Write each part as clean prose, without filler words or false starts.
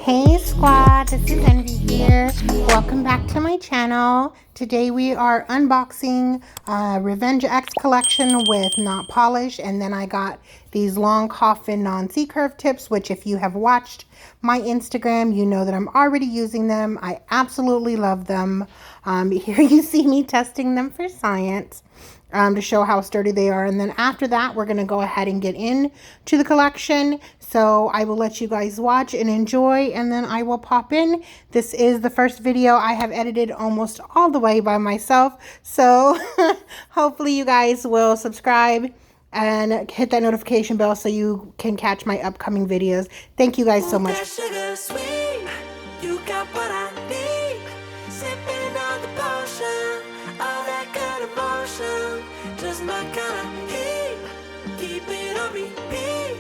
Hey squad, this is Envy here. Welcome back to my channel. Today we are unboxing Revenge Ex collection with Notpolish, and then I got these long Coffin Non C-Curve tips, which if you have watched my Instagram, you know that I'm already using them. I absolutely love them. Here you see me testing them for science. To show how sturdy they are, and then after that we're going to go ahead and get into the collection. So I will let you guys watch and enjoy, and then I will pop in. This is the first video I have edited almost all the way by myself, so hopefully you guys will subscribe and hit that notification bell so you can catch my upcoming videos. Thank you guys so much. Just my kind of heat, keep it on repeat,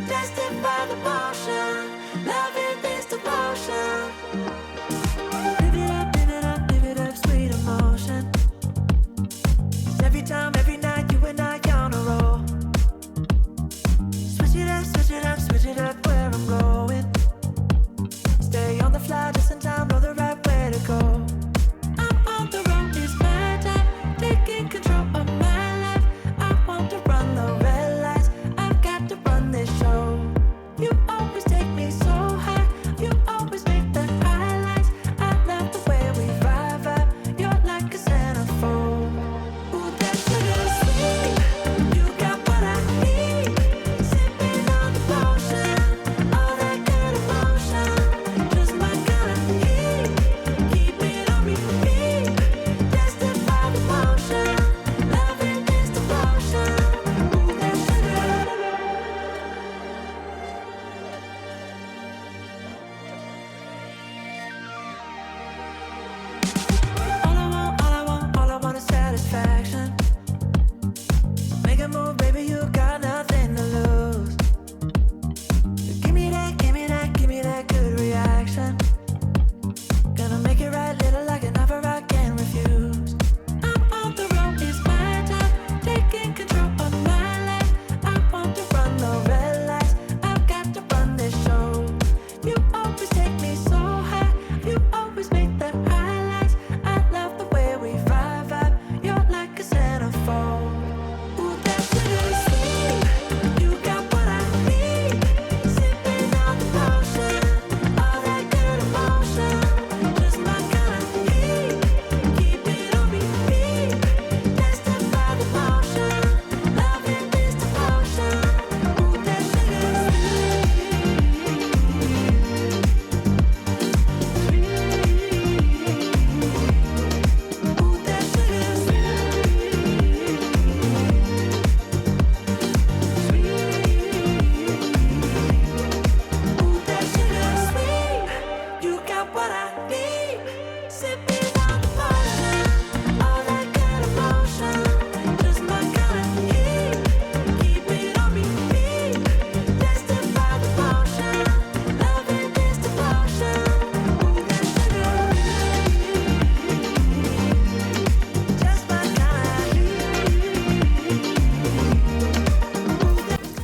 destined by the motion, loving this devotion. Live it up, sweet emotion. Every time, every night, you and I on a roll. Switch it up where I'm going. Stay on the fly, just in time, know the right way to go. I'm on the road, it's my time, taking control of my.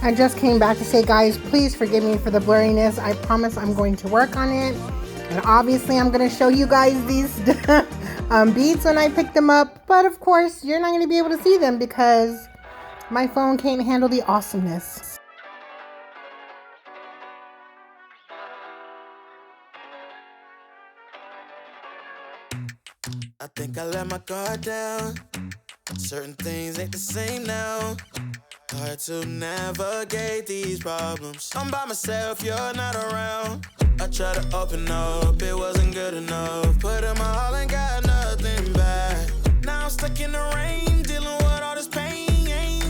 I just came back to say, guys, please forgive me for the blurriness. I promise I'm going to work on it. And obviously, I'm going to show you guys these beads when I pick them up. But of course, you're not going to be able to see them because my phone can't handle the awesomeness. I think I let my guard down. Certain things ain't the same now. Hard to navigate these problems. I'm by myself, you're not around. I tried to open up, it wasn't good enough. Put in my all and got nothing back. Now I'm stuck in the rain, dealing with all this pain.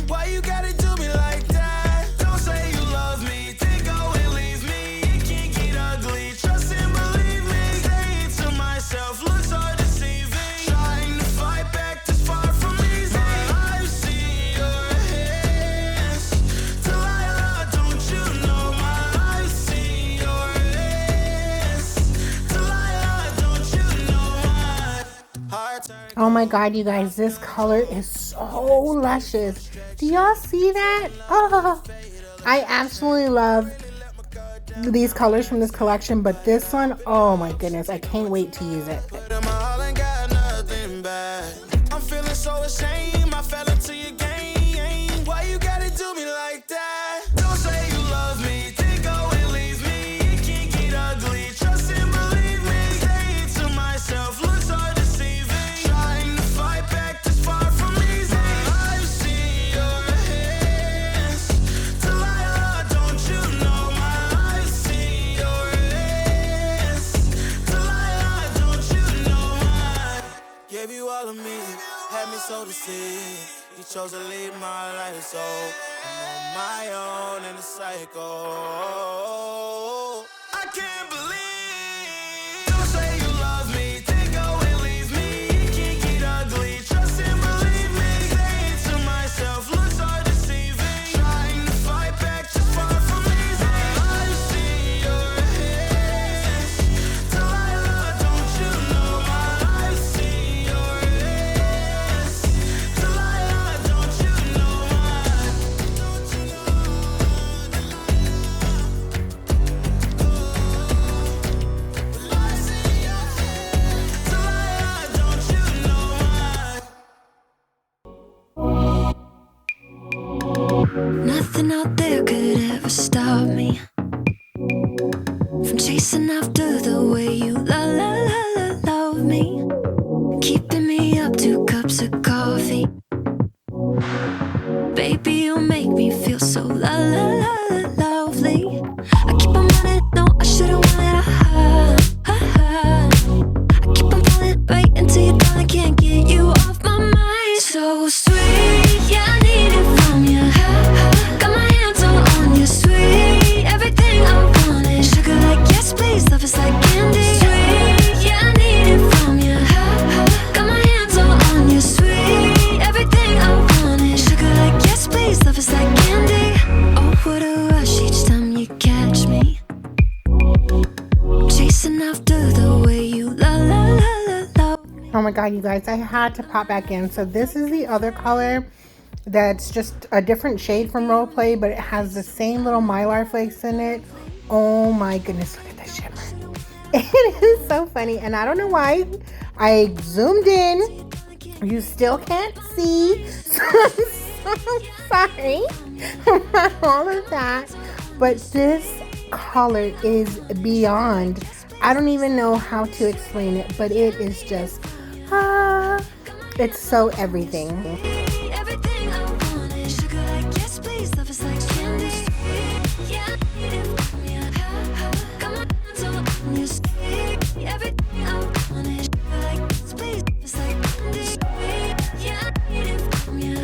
Why you gotta do me like that? Don't say you love me, then go and leave me. It can't get ugly, trust and believe me. Saying to myself, looks so deceiving. Trying to fight back this far from easy. I've seen your hands. Delilah, don't you know I've seen your hands. Delilah, don't you know heart turn. Oh my god, you guys, this color is so luscious. Do y'all see that? Oh, I absolutely love these colors from this collection, but this one, oh my goodness, I can't wait to use it. I'm feeling so ashamed, I fell into your game. Why you gotta do me like that? Don't say you love me, then go and leave me. It can't get ugly, trust and believe me. Saying to myself, looks are deceiving. Trying to fight back, this far from easy. I've seen your hands. Delilah, don't you know my I've seen your hands. Delilah, don't you know my gave you all of me, had me so deceived. You chose to leave my life, so I'm on my own in the cycle. I can't believe. Don't say you love me, then go and leave me. It can't get ugly, trust and believe me. Saying to myself, looks are deceiving. Trying to fight back, just far from easy. I've seen your hands. Delilah, don't you know my I've seen your hands. Delilah, don't you know my don't you know I've seen your hands. Delilah, don't you know my Nothing out there could ever stop me from chasing after the way you love me, keeping me up 2 cups of coffee. Baby, you make me feel so lovely. I keep on running, no, I shouldn't want it. I keep on falling right into your thought, I can't get you off my mind. So sweet, yeah, I need it from you. Got my hands all on you, sweet. Everything I want is sugar like yes, please. Love is like candy. Sweet, yeah, I need it from you. Got my hands all on you, sweet. Everything I want is sugar like yes, please. Love is like candy. Oh, what a rush each time you catch me chasing after the way you love. Oh my god, you guys, I had to pop back in. So this is the other color that's just a different shade from Role Play, but it has the same little mylar flakes in it. Oh my goodness, look at this shimmer. It is so funny, and I don't know why I zoomed in. You still can't see, so I'm so sorry about all of that. But this color is beyond. I don't even know how to explain it, but it is just, it's so everything. Everything I want is sugar like yes, please. Love is like candy. Yeah, I need it from you. Got my hands all on you, sweet. Everything I want is sugar like yes, please. Love is like candy. Yeah, I need it from you.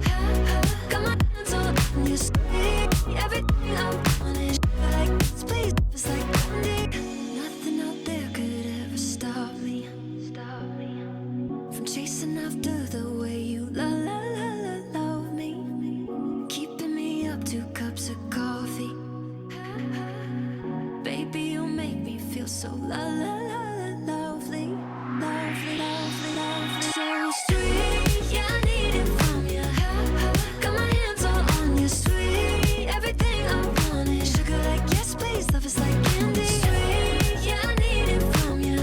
Got my hands all on you, sweet. Everything I want is sugar like yes, please. Love is like candy. Nothing out there could ever stop me. From chasing after the way you love me, keeping me up 2 cups of coffee. Baby, you make me feel so lovely. So sweet, yeah, I need it from you. Got my hands all on you, sweet. Everything I want is sugar like yes, please. Love is like candy. Sweet, yeah, I need it from you.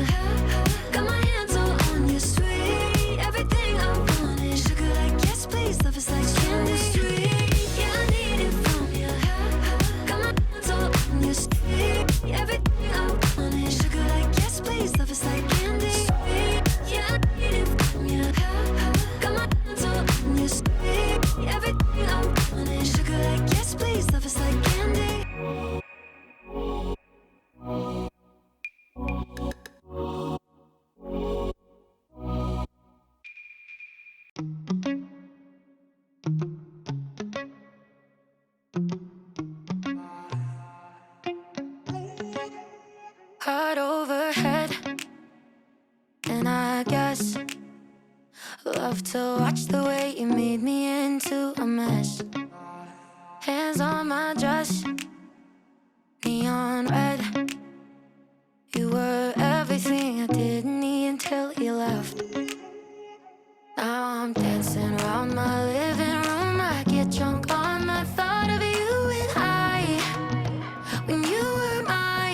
Got my hands all on you, sweet. Everything I want is sugar like yes, please. Love is like candy. Sweet, yeah, I need it from you. Got my hands all on you, sweet. Everything I want is sugar like yes, please. Love is like candy. Sweet, yeah, I need it from you. Got my hands all on you, sweet. Everything I want is sugar like yes, please. Love is like candy. Heart overhead, and I guess love to watch the way you made me into a mess. Hands on my dress, neon red. You were everything I didn't need until you left. Now I'm dancing around my living room. I get drunk on the thought of you and I, when you were mine.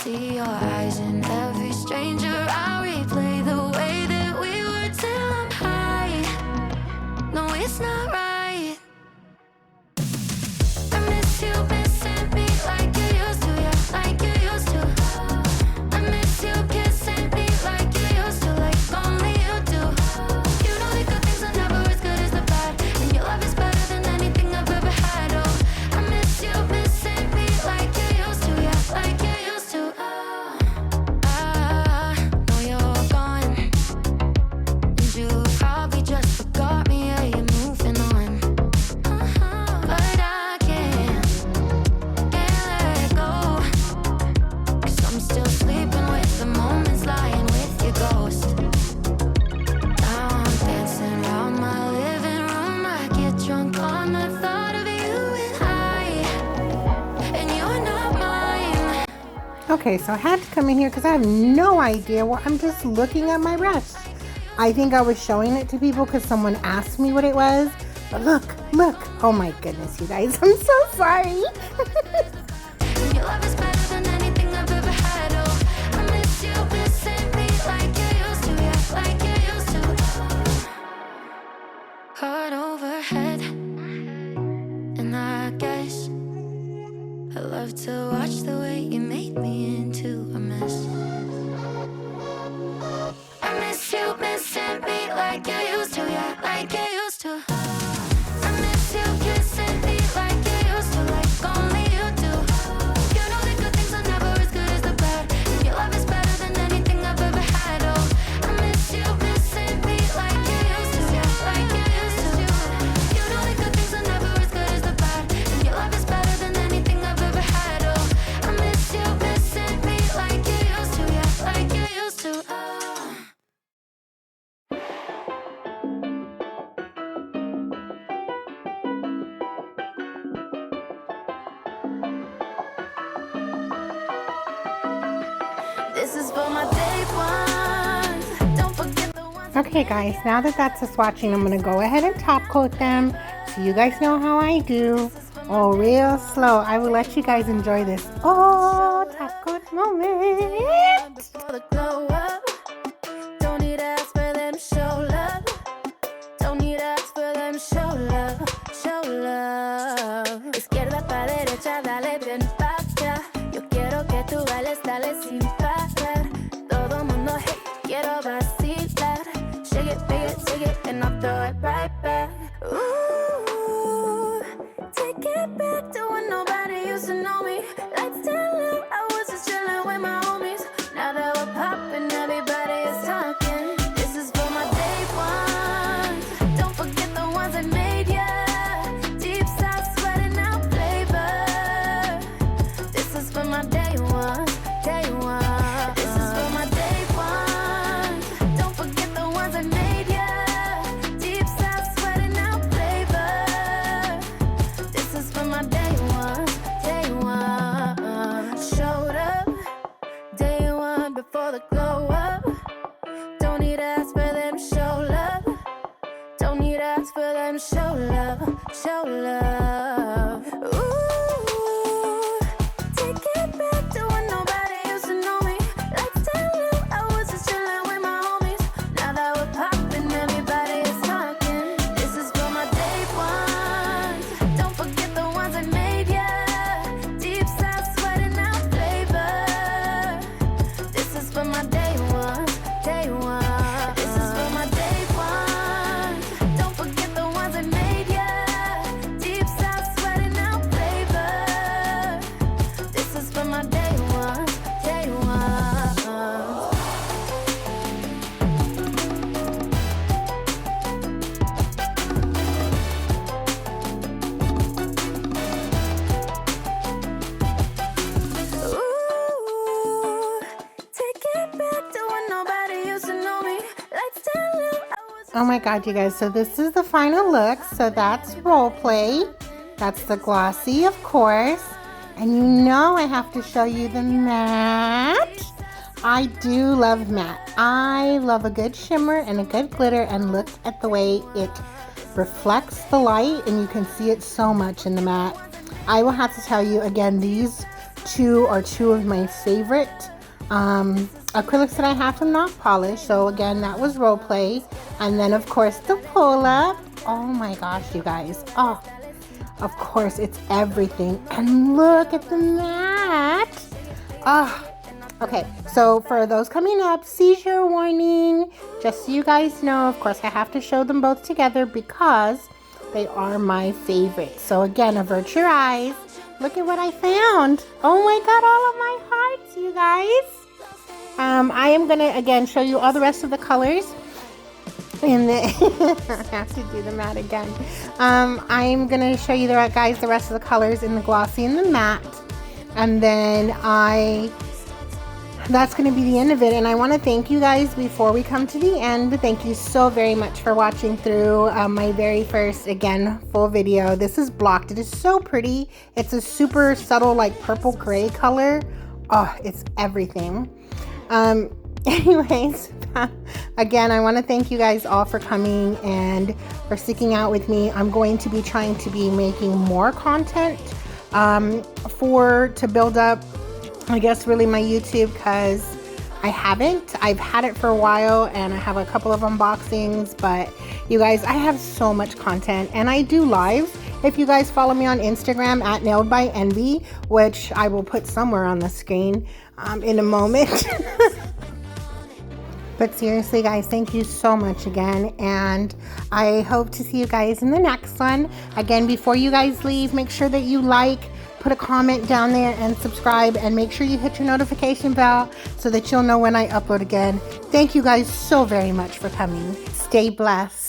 see your eyes in every stranger. I replay the way that we were till I'm high. No, it's not right. I miss you missing me like you used to, yeah, like you used to. I miss you kissing me like you used to, like only you do. You know the good things are never as good as the bad, and your love is better than anything I've ever had. Oh, I miss you missing me like you used to, yeah, like you used to. I know you're gone, and you probably just forgot me. Yeah, you're moving on, but I can't let go, 'cause I'm still sleeping with the moments, lying with your ghost. Now I'm dancing around my living room. I get drunk on the thought of you and you're not mine. Okay, so I had to come in here because I have no idea what I'm just looking at my brush. I think I was showing it to people because someone asked me what it was. But look. Oh my goodness, you guys. I'm so sorry. Your love is better than anything I've ever had. Oh, I miss you missing me like you used to, yeah, like you used to. Heart overhead, and I guess I love to watch the way you made me into a mess. I miss you missing me like you used to, yeah, like you used to. I miss you kissing me like you used to, like only you do. You know the good things are never as good as the bad, and your love is better than anything I've ever had. Oh, I miss you missing me like you used to, yeah, like you used to. You know the good things are never as good as the bad, and your love is better than anything I've ever had. Oh, I miss you missing me like you used to, yeah, like you used to. This is for my day ones. Don't forget the ones. Okay, guys, now that that's the swatching, I'm going to go ahead and top coat them. So you guys know how I do. Oh, real slow. I will let you guys enjoy this. Oh, top coat moment. Before the glow up, don't need to ask for them show love. Don't need to ask for them show love, show love. Izquierda pa' derecha, dale bien pacha. Yo quiero que tú bailes, dale sin parar. Todo mundo, hey, quiero vacilar. Shake it, and I'll throw it right back. Ooh, take it back to when nobody used to know me. Lights down low, I was just chilling with my homies. Now that we're popping, everybody is talking. This is for my day ones. Don't forget the ones that made ya. Deep south sweating out flavor. This is for my day ones, day ones. This is for my day ones. Don't forget the ones that made ya. Deep south sweating out flavor. This is for my day ones, day ones. Showed up day one before the glow up. Don't need to ask for them show love. Don't need to ask for them show love, show love. Ooh, take it back to when nobody used to know me. Lights down low, I was just chilling with my homies. Now that we're popping, everybody is talking. This is for my day ones. Don't forget the ones that made ya. Deep south sweating out flavor. This is for my day ones, day ones. This is for my day ones. Don't forget the ones that made ya. Deep south sweating out flavor. This is for my day ones, day ones. Ooh, take it back to when nobody used to know me. Lights down low, I was Oh my god, you guys. So this is the final look. So that's role play. That's the glossy, of course. And you know I have to show you the matte. I do love matte. I love a good shimmer and a good glitter, and look at the way it reflects the light, and you can see it so much in the matte. I will have to tell you again, these two are two of my favorite acrylics that I have from Notpolish. So again, that was role play. And then of course the pull up. Oh my gosh, you guys. Oh, of course it's everything. And look at the mat. Oh, okay. So for those coming up, seizure warning. Just so you guys know, of course I have to show them both together because they are my favorites. So again, avert your eyes. Look at what I found. Oh my God, all of my hearts, you guys. I am gonna again show you all the rest of the colors in the I have to do the matte again. I'm gonna show you the rest of the colors in the glossy and the matte, and then that's gonna be the end of it. And I want to thank you guys before we come to the end. Thank you so very much for watching through my very first again full video. This is blocked. It is so pretty. It's a super subtle like purple gray color. Oh, it's everything. Anyways, again, I want to thank you guys all for coming and for sticking out with me. I'm going to be trying to be making more content to build up, I guess, really my YouTube, because I've had it for a while and I have a couple of unboxings, but you guys, I have so much content and I do lives. If you guys follow me on Instagram at Nailed by Envy, which I will put somewhere on the screen in a moment. But seriously, guys, thank you so much again, and I hope to see you guys in the next one. Again, before you guys leave, make sure that you like, put a comment down there, and subscribe, and make sure you hit your notification bell so that you'll know when I upload again. Thank you guys so very much for coming. Stay blessed.